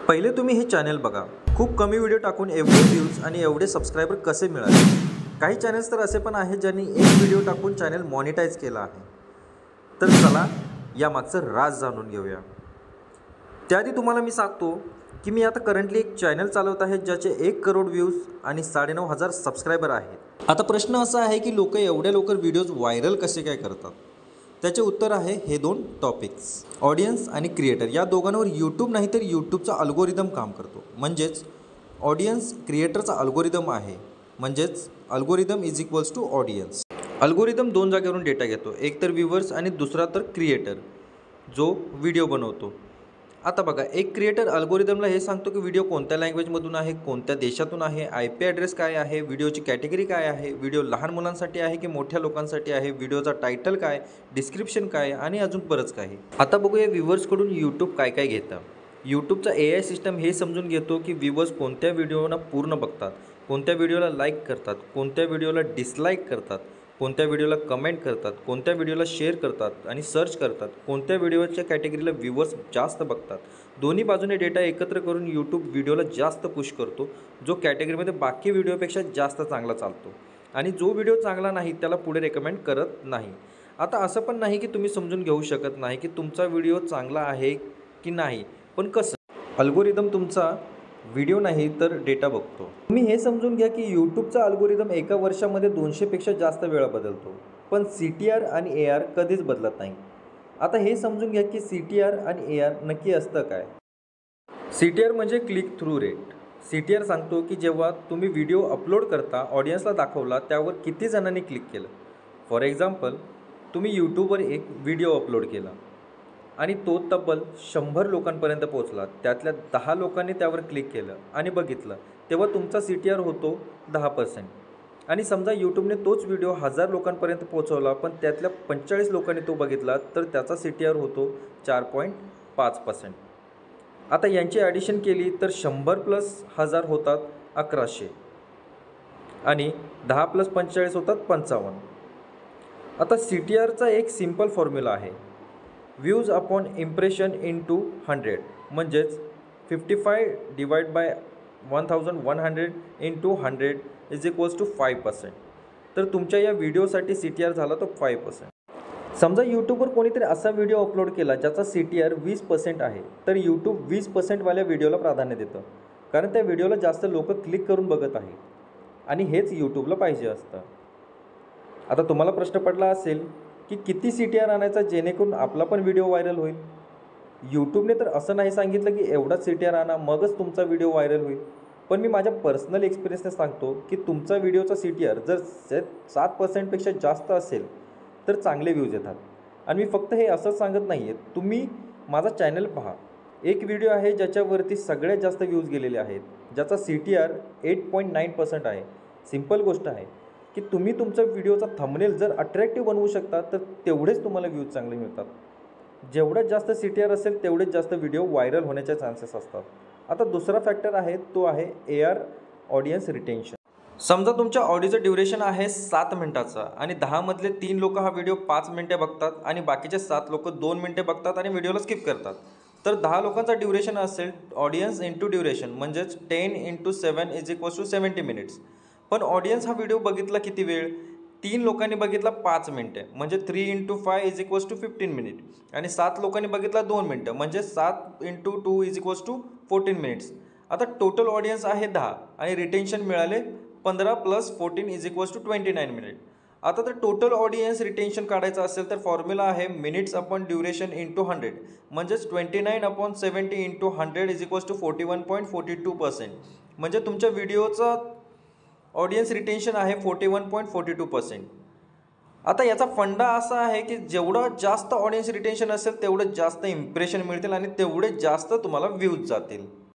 पहिले तुम्ही हे चॅनल बघा. खूप कमी व्हिडिओ टाकून एवढे व्ह्यूज आणि एवढे सबस्क्रायबर कसे मिळाले? काही चॅनल्स तर असे पण आहेत ज्यांनी एक व्हिडिओ टाकून चॅनल मॉनिटाईज केला आहे. तर चला यामागचं राज जाणून घेऊया. त्याआधी तुम्हाला मी सांगतो की मी आता करंटली एक चॅनल चालवत आहे ज्याचे 1 करोड व्ह्यूज आणि 9,500 सबस्क्रायबर आहेत. आता प्रश्न असा आहे की लोक एवढ्या लवकर व्हिडिओज व्हायरल कसे काय करतात? त्याचे उत्तर आहे हे 2 टॉपिक्स. ऑडियन्स आणि क्रिएटर या दोघांवर यूट्यूब नाही तर यूट्यूबचा अल्गोरिदम काम करतो. म्हणजेच ऑडियन्स क्रिएटरचा अल्गोरिदम आहे. म्हणजेच algorithm is equals to audience. Algorithm 2 जागेवरून डेटा घेतो. एक तर व्ह्यूवर्स आणि दुसरा तर क्रिएटर जो व्हिडिओ बनवतो. आता बघा, एक क्रिएटर अल्गोरिदमला हे सांगतो की व्हिडिओ कोणत्या लँग्वेजमधून आहे, कोणत्या देशातून आहे, IP ॲड्रेस काय आहे, व्हिडिओची कॅटेगरी काय आहे, व्हिडिओ लहान मुलांसाठी आहे की मोठ्या लोकांसाठी आहे, व्हिडिओचा टायटल काय, डिस्क्रिप्शन काय आणि अजून बरंच काही. आता बघूया व्ह्यूवर्सकडून यूट्यूब काय काय घेतं. यूट्यूबचा AI सिस्टम हे समजून घेतो की व्ह्यूवर्स कोणत्या व्हिडिओना पूर्ण बघतात, कोणत्या व्हिडिओला लाईक करतात, कोणत्या व्हिडिओला डिसलाईक करतात, कोणत्या व्हिडिओला कमेंट करतात, कोणत्या व्हिडिओला शेअर करतात आणि सर्च करतात, कोणत्या व्हिडिओच्या कॅटेगरीला व्ह्यूवर्स जास्त बघतात. दोन्ही बाजूने डेटा एकत्र करून यूट्यूब व्हिडिओला जास्त पुश करतो, जो कॅटेगरीमध्ये बाकी व्हिडिओपेक्षा जास्त चांगला चालतो आणि जो व्हिडिओ चांगला नाही त्याला पुढे रेकमेंड करत नाही. आता असं पण नाही की तुम्ही समजून घेऊ शकत नाही की तुमचा व्हिडिओ चांगला आहे की नाही, पण कसं? अल्गोरिदम तुमचा व्हिडिओ नाही तर डेटा बघतो. तुम्ही हे समजून घ्या की यूट्यूबचा अल्गोरिदम एका वर्षामध्ये 200पेक्षा जास्त वेळा बदलतो, पण CTR आणि AR कधीच बदलत नाही. आता हे समजून घ्या की CTR आणि AR नक्की असतं काय? CTR म्हणजे क्लिक थ्रू रेट. CTR सांगतो की जेव्हा तुम्ही व्हिडिओ अपलोड करता, ऑडियन्सला दाखवला, त्यावर किती जणांनी क्लिक केलं. फॉर एक्झाम्पल, तुम्ही यूट्यूबवर एक व्हिडिओ अपलोड केला आणि तो तब्बल 100 लोकांपर्यंत पोहोचला. त्यातल्या 10 लोकांनी त्यावर क्लिक केलं आणि बघितलं, तेव्हा तुमचा CTR होतो 10%. आणि समजा यूट्यूबने तोच व्हिडिओ 1000 लोकांपर्यंत पोहोचवला, पण त्यातल्या 45 लोकांनी तो बघितला, तर त्याचा CTR होतो 4.5%. आता यांची ॲडिशन केली तर 100 + 1000 होतात 1100 आणि 10 + 45 होतात 55. आता CTRचा एक सिम्पल फॉर्म्युला आहे, व्ह्यूज अपॉन इम्प्रेशन इंटू 100. म्हणजेच 55 divide by 1100 into 100 is equals to 5%. तर तुमच्या या व्हिडिओसाठी CTR झाला तो 5%. समजा यूट्यूबवर कोणीतरी असा व्हिडिओ अपलोड केला ज्याचा CTR 20% आहे, तर यूट्यूब 20% वाल्या व्हिडिओला प्राधान्य देतं, कारण त्या व्हिडिओला जास्त लोक क्लिक करून बघत आहेत आणि हेच यूट्यूबला पाहिजे असतं. आता तुम्हाला प्रश्न पडला असेल की किती CTR आणायचा जेणेकरून आपला पण व्हिडिओ व्हायरल होईल? यूट्यूबने तर असं नाही सांगितलं की एवढाच CTR आणा मगच तुमचा व्हिडिओ व्हायरल होईल. पण मी माझ्या पर्सनल एक्सपिरियन्सने सांगतो की तुमचा व्हिडिओचा CTR जर 7%पेक्षा जास्त असेल तर चांगले व्ह्यूज येतात. आणि मी फक्त हे असंच सांगत नाही आहे, तुम्ही माझा चॅनल पहा. एक व्हिडिओ आहे ज्याच्यावरती सगळ्यात जास्त व्ह्यूज गेलेले आहेत, ज्याचा CTR 8.9% आहे. सिम्पल गोष्ट आहे की तुम्ही तुमच्या व्हिडिओचा थंबनेल जर अट्रॅक्टिव्ह बनवू शकता तर तेवढेच तुम्हाला व्ह्यूज चांगले मिळतात. जेवढ्यात जास्त CTR असेल तेवढेच जास्त व्हिडिओ व्हायरल होण्याचे चान्सेस असतात. आता दुसरा फॅक्टर आहे तो आहे AR ऑडियन्स रिटेन्शन. समजा तुमच्या ऑडिओचं ड्युरेशन आहे 7 मिनिटाचा आणि 10 मधले 3 लोक हा व्हिडिओ 5 मिनिटे बघतात आणि बाकीचे 7 लोक 2 मिनिटे बघतात आणि व्हिडिओला स्किप करतात. तर 10 लोकांचा ड्युरेशन असेल ऑडियन्स इंटू ड्युरेशन, म्हणजेच 10 × 7 इज इक्वल्स टू 70 मिनिट्स. पण ऑडियन्स हा व्हिडिओ बघितला किती वेळ? 3 लोकांनी बघितला 5 मिनिटे, म्हणजे 3 × 5 इज इक्वल्स टू 15 मिनिट. आणि 7 लोकांनी बघितला 2 मिनिटं, म्हणजे 7 × 2 इज इक्वल्स टू 14 मिनिट्स. आता टोटल ऑडियन्स आहे 10 आणि रिटेन्शन मिळाले 15 + 14 इज इक्वल्स टू 29 मिनिट. आता तर टोटल ऑडियन्स रिटेन्शन काढायचं असेल तर फॉर्म्युला आहे मिनिट्स अपॉन ड्युरेशन इंटू 100. म्हणजेच 29/70 इंटू 100 इज इक्वल्स टू 41.42%. म्हणजे तुमच्या व्हिडिओचा ऑडियन्स रिटेन्शन आहे 41.42%. आता याचा फंडा असा आहे की जेवढं जास्त ऑडियन्स रिटेन्शन असेल तेवढं जास्त इम्प्रेशन मिळतील आणि तेवढे जास्त तुम्हाला व्ह्यूज जातील.